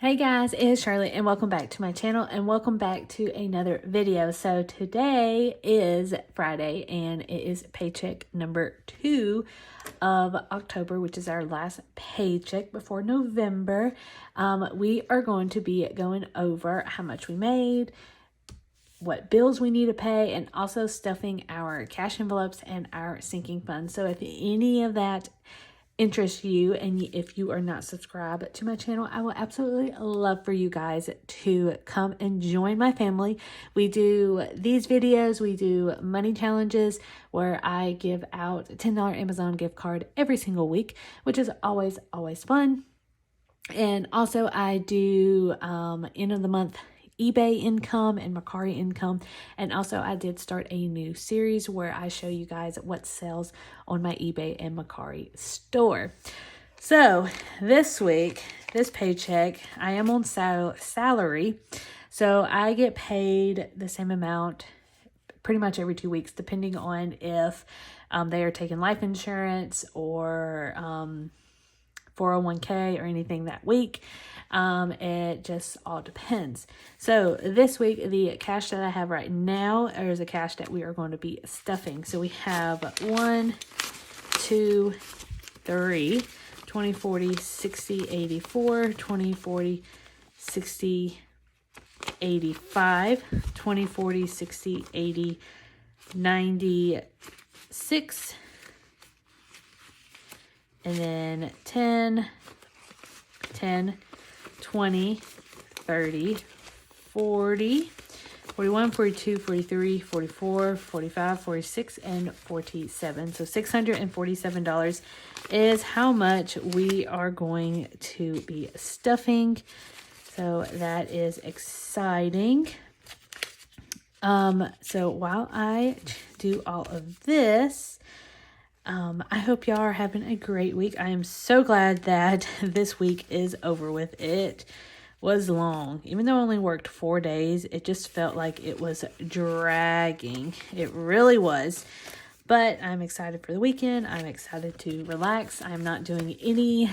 Hey guys, it's Charlotte and welcome back to my channel and welcome back to another video. So today is Friday and it is paycheck number 2 of October, which is our last paycheck before November. We are going to be going over how much we made, what bills we need to pay, and also stuffing our cash envelopes and our sinking funds. So if any of that interests you and if you are not subscribed to my channel, I will absolutely love for you guys to come and join my family. We do these videos, we do money challenges where I give out a $10 Amazon gift card every single week, which is always fun. And also I do end of the month eBay income and Mercari income. And also I did start a new series where I show you guys what sells on my eBay and Mercari store. So this week, this paycheck, I am on salary. So I get paid the same amount pretty much every 2 weeks, depending on if they are taking life insurance or 401k or anything that week. It just all depends. So this week, the cash that I have right now is a cash that we are going to be stuffing. So we have 1, 2, 3, 20, 40, 60, 84, 20, 40, 60, 85, 20, 40, 60, 80, 96, and then 10, 20, 30, 40, 41, 42, 43, 44, 45, 46, and 47. So $647 is how much we are going to be stuffing. So that is exciting. So while I do all of this, I hope y'all are having a great week. I am so glad that this week is over with. It was long. Even though I only worked 4 days, it just felt like it was dragging. It really was. But I'm excited for the weekend. I'm excited to relax. I'm not doing any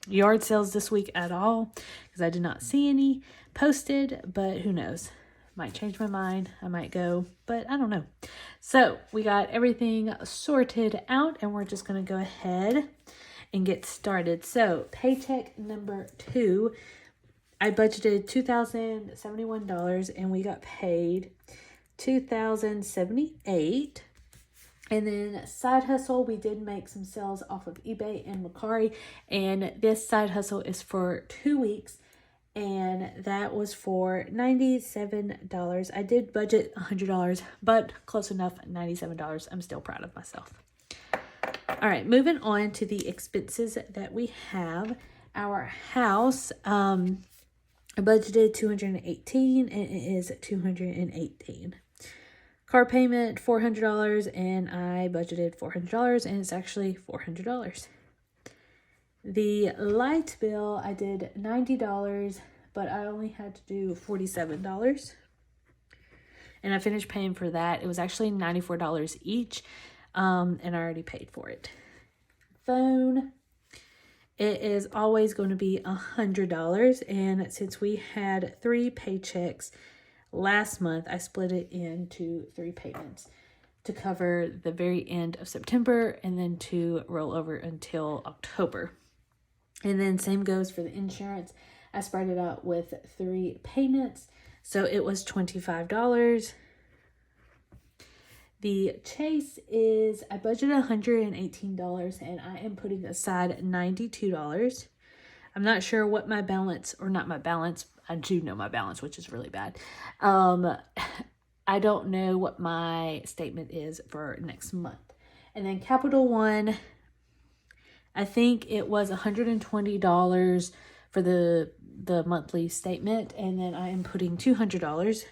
yard sales this week at all because I did not see any posted, but who knows? Might change my mind. I might go, but I don't know. So we got everything sorted out and we're just going to go ahead and get started. So paycheck number 2, I budgeted $2,071 and we got paid $2,078. And then side hustle, we did make some sales off of eBay and Mercari, and this side hustle is for 2 weeks. And that was for $97. I did budget $100, but close enough, $97. I'm still proud of myself. All right, moving on to the expenses that we have. Our house, I budgeted $218 and it is $218. Car payment, $400, and I budgeted $400 and it's actually $400. The light bill, I did $90, but I only had to do $47. And I finished paying for that. It was actually $94 each, and I already paid for it. Phone, it is always going to be $100, and since we had 3 paychecks last month, I split it into 3 payments to cover the very end of September and then to roll over until October. And then same goes for the insurance. I spread it out with 3 payments. So it was $25. The chase is, I budgeted $118 and I am putting aside $92. I'm not sure what my balance, or not my balance. I do know my balance, which is really bad. I don't know what my statement is for next month. And then Capital One, I think it was $120 for the monthly statement, and then I am putting $200.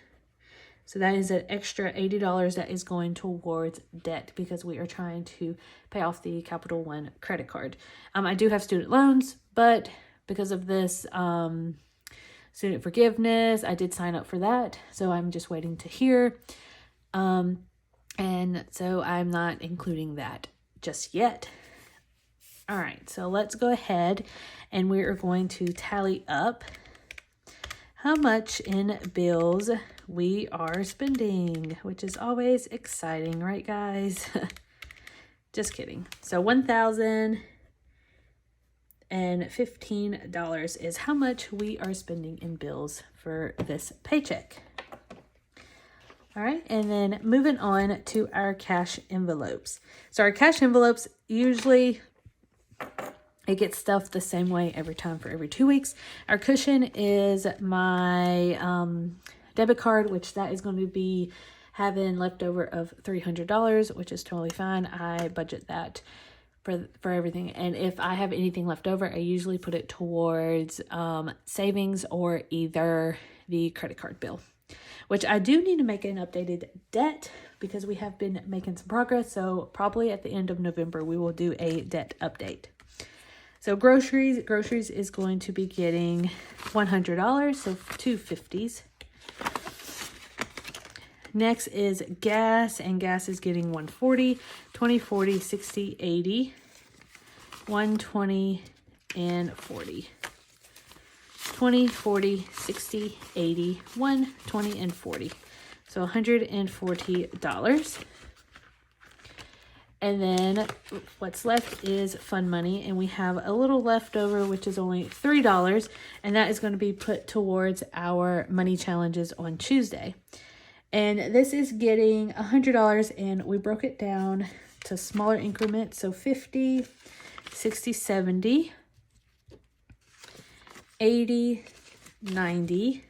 So that is an extra $80 that is going towards debt because we are trying to pay off the Capital One credit card. I do have student loans, but because of this student forgiveness, I did sign up for that. So I'm just waiting to hear. And so I'm not including that just yet. All right, so let's go ahead and we are going to tally up how much in bills we are spending, which is always exciting, right, guys? Just kidding. So $1,015 is how much we are spending in bills for this paycheck. All right, and then moving on to our cash envelopes. So our cash envelopes, usually it gets stuffed the same way every time for every 2 weeks. Our cushion is my debit card, which that is going to be having leftover of $300, which is totally fine. I budget that for everything. And if I have anything left over, I usually put it towards savings or either the credit card bill, which I do need to make an updated debt because we have been making some progress. So probably at the end of November, we will do a debt update. So groceries is going to be getting $100, so 2 50s. Next is gas, and gas is getting $140, 20, 40, 60, 80, 120, and 40. 20, 40, 60, 80, 120, and 40. So $140. And then what's left is fun money, and we have a little leftover, which is only $3, and that is going to be put towards our money challenges on Tuesday. And this is getting $100, and we broke it down to smaller increments. So 50, 60, 70, 80, 90,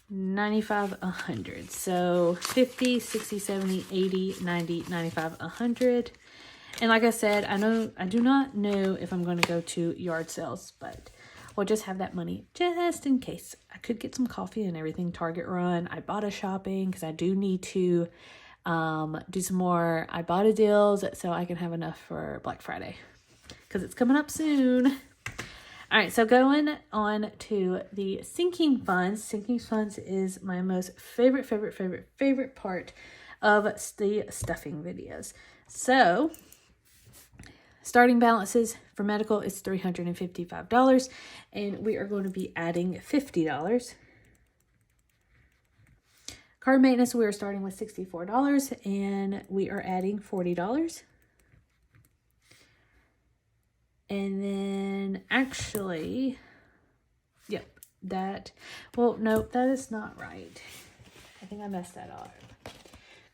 95, 100. So 50, 60, 70, 80, 90, 95, 100. And like I said, I do not know if I'm going to go to yard sales, but we'll just have that money just in case. I could get some coffee and everything, Target run. I bought a shopping because I do need to do some more Ibotta deals so I can have enough for Black Friday because it's coming up soon. All right, so going on to the sinking funds. Sinking funds is my most favorite part of the stuffing videos. So starting balances for medical is $355, and we are going to be adding $50. Car maintenance, we are starting with $64, and we are adding $40. And then actually, yep, no, that is not right. I think I messed that up.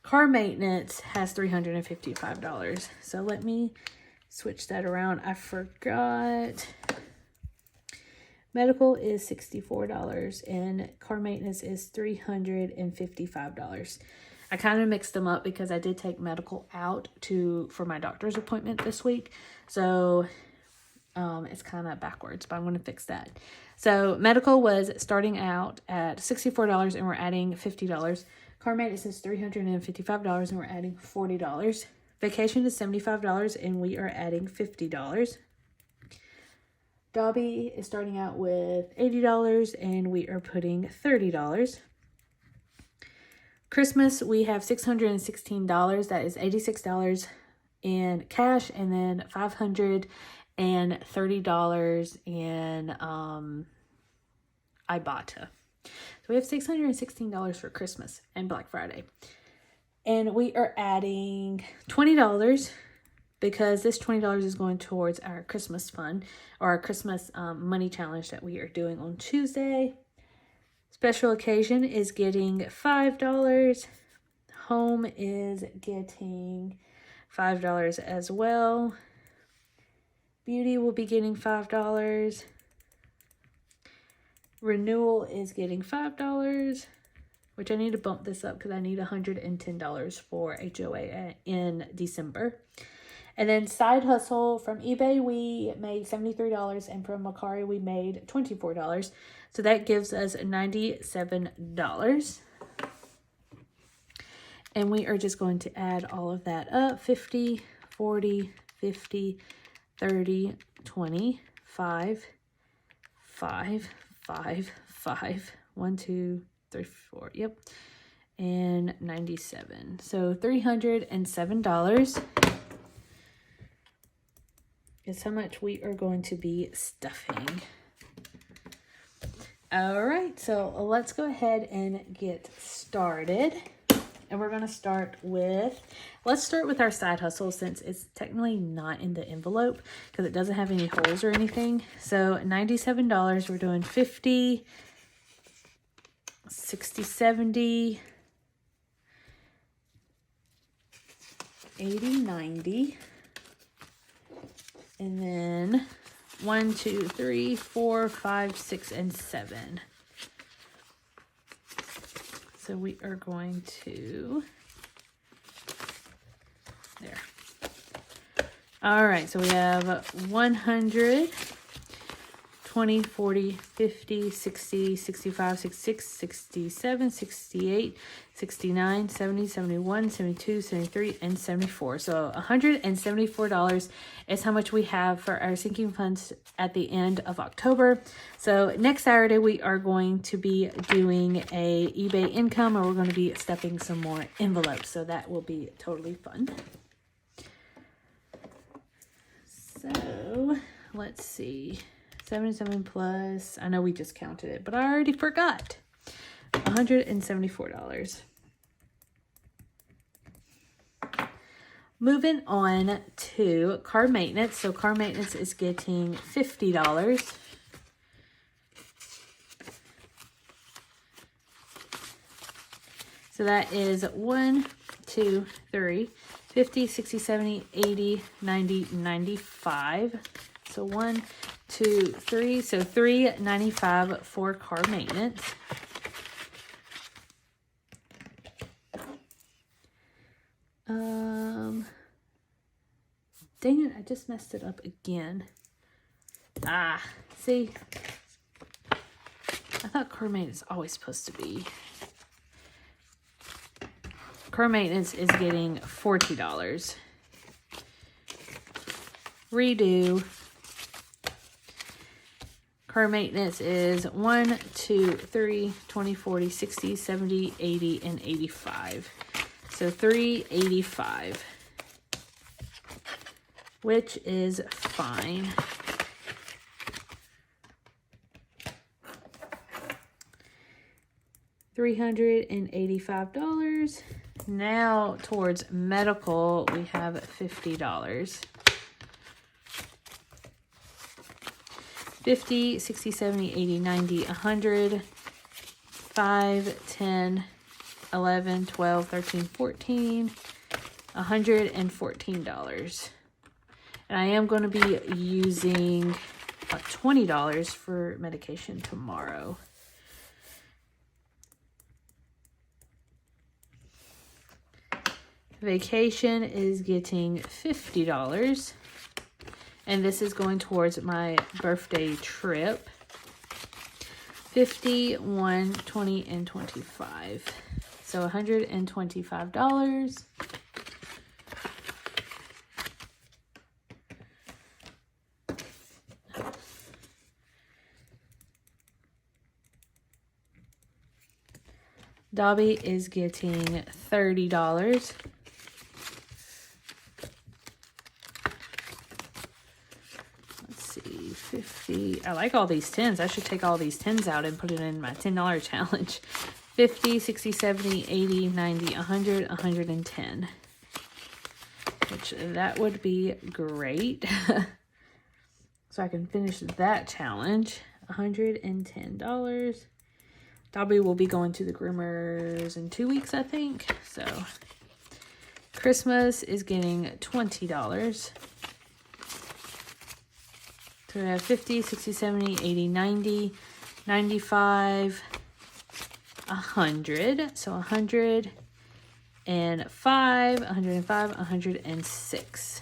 Car maintenance has $355. So let me switch that around. I forgot. Medical is $64 and car maintenance is $355. I kind of mixed them up because I did take medical out for my doctor's appointment this week. So it's kind of backwards, but I'm going to fix that. So medical was starting out at $64 and we're adding $50. Car maintenance is $355 and we're adding $40. Vacation is $75 and we are adding $50. Dobby is starting out with $80 and we are putting $30. Christmas, we have $616. That is $86 in cash and then $530 in Ibotta. So we have $616 for Christmas and Black Friday. And we are adding $20 because this $20 is going towards our Christmas fund or our Christmas money challenge that we are doing on Tuesday. Special occasion is getting $5. Home is getting $5 as well. Beauty will be getting $5. Renewal is getting $5, which I need to bump this up because I need $110 for HOA in December. And then side hustle from eBay, we made $73, and from Mercari, we made $24. So that gives us $97. And we are just going to add all of that up. 50, 40, 50, 30, 20, 5, 5, 5, 5, 1, 2, 3, 4, yep, and 97. So $307 is how much we are going to be stuffing. All right, so let's go ahead and get started. And we're going to start with, let's start with our side hustle since it's technically not in the envelope because it doesn't have any holes or anything. So $97, we're doing 50, 60, 70, 80, 90. And then 1, 2, 3, 4, 5, 6, and 7. So we are going to, there. All right, so we have 100, 20, 40, 50, 60, 65, 66, 67, 68, 69, 70, 71, 72, 73, and 74. So $174 is how much we have for our sinking funds at the end of October. So next Saturday, we are going to be doing a eBay income, or we're going to be stuffing some more envelopes. So that will be totally fun. So let's see. 77 plus, I know we just counted it, but I already forgot. $174. Moving on to car maintenance. So car maintenance is getting $50. So that is 1, 2, 3, 50, 60, 70, 80, 90, 95. So 1, 2, 3. So $3.95 for car maintenance. Dang it, I just messed it up again. See? I thought car maintenance is always supposed to be. Car maintenance is getting $40. Redo. Car maintenance is 1, 2, 3, 20, 40, 60, 70, 80, and 85. So $3.85, which is fine. $385. Now towards medical, we have $50. 50, 60, 70, 80, 90, 100, 5, 10, 11, 12, 13, 14, $114. And I am going to be using $20 for medication tomorrow. Vacation is getting $50. And this is going towards my birthday trip. 50, 1, 20, and 25. So $125. Dobby is getting $30. Let's see, 50. I like all these 10s. I should take all these 10s out and put it in my $10 challenge. 50, 60, 70, 80, 90, 100, 110. Which that would be great. So I can finish that challenge. $110. Dobby will be going to the groomers in 2 weeks, I think. So Christmas is getting $20. So we have 50, 60, 70, 80, 90, 95, 100. So 105, 105, 106.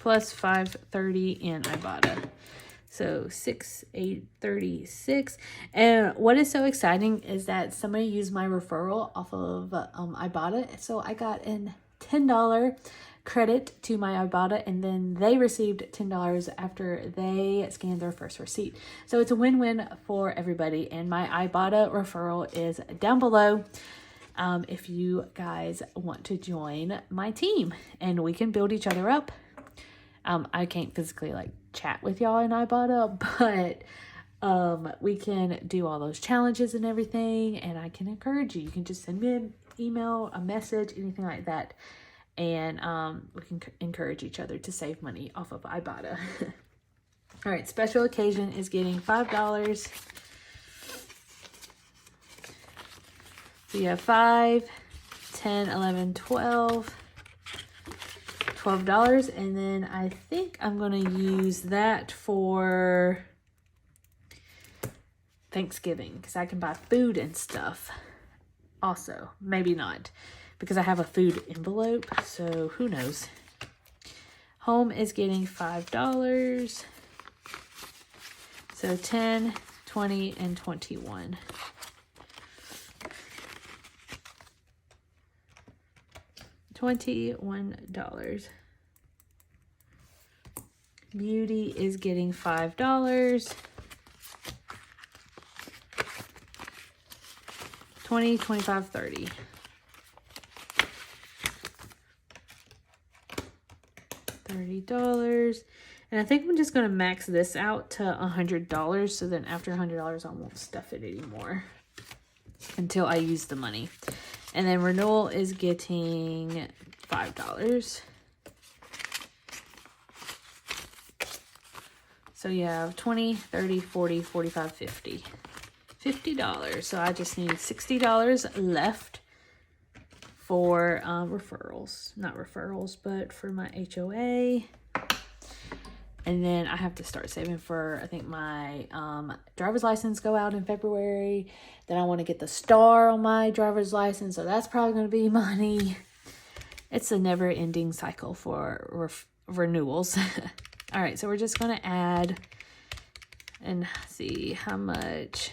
Plus 530 in Ibotta. So 6, 8, 36. And what is so exciting is that somebody used my referral off of Ibotta. So I got an $10 credit to my Ibotta, and then they received $10 after they scanned their first receipt. So it's a win-win for everybody, and my Ibotta referral is down below if you guys want to join my team, and we can build each other up. I can't physically like chat with y'all in Ibotta, but we can do all those challenges and everything, and I can encourage you. You can just send me an email, a message, anything like that, and we can encourage each other to save money off of Ibotta. All right, special occasion is getting $5. So you have 5, 10, 11, 12, $12, and then I think I'm going to use that for Thanksgiving because I can buy food and stuff. Also, maybe not because I have a food envelope, so who knows. Home is getting $5. So 10, 20, and 21. $21. Beauty is getting $5. 20, 25, 30. $30. And I think I'm just going to max this out to $100. So then after $100, I won't stuff it anymore until I use the money. And then renewal is getting $5. So you have 20, 30, 40, 45, 50. $50. So I just need $60 left for referrals. Not referrals, but for my HOA. And then I have to start saving for, I think my driver's license go out in February. Then I want to get the star on my driver's license. So that's probably going to be money. It's a never ending cycle for renewals. All right. So we're just going to add and see how much.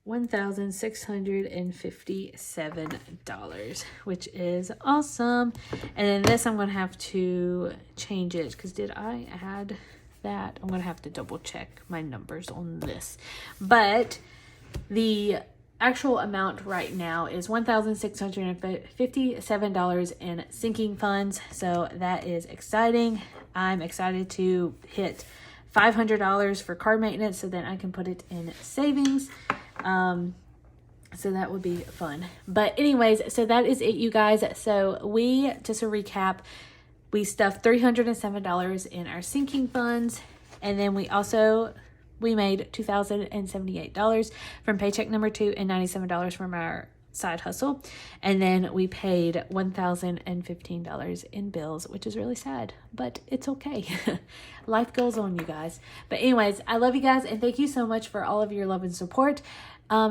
$1,657, which is awesome. And then this, I'm going to have to change it because did I add that? I'm going to have to double check my numbers on this. But the actual amount right now is $1,657 in sinking funds. So that is exciting. I'm excited to hit $500 for car maintenance so then I can put it in savings. So that would be fun. But anyways, so that is it, you guys. So we, just a recap, we stuffed $307 in our sinking funds. And then we made $2,078 from paycheck number 2 and $97 from our side hustle. And then we paid $1,015 in bills, which is really sad, but it's okay. Life goes on, you guys. But anyways, I love you guys and thank you so much for all of your love and support.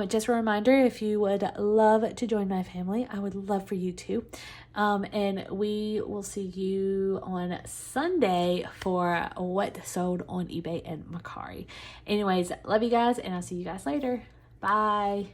Just a reminder, if you would love to join my family, I would love for you to. And we will see you on Sunday for what sold on eBay and Mercari. Anyways, love you guys and I'll see you guys later. Bye.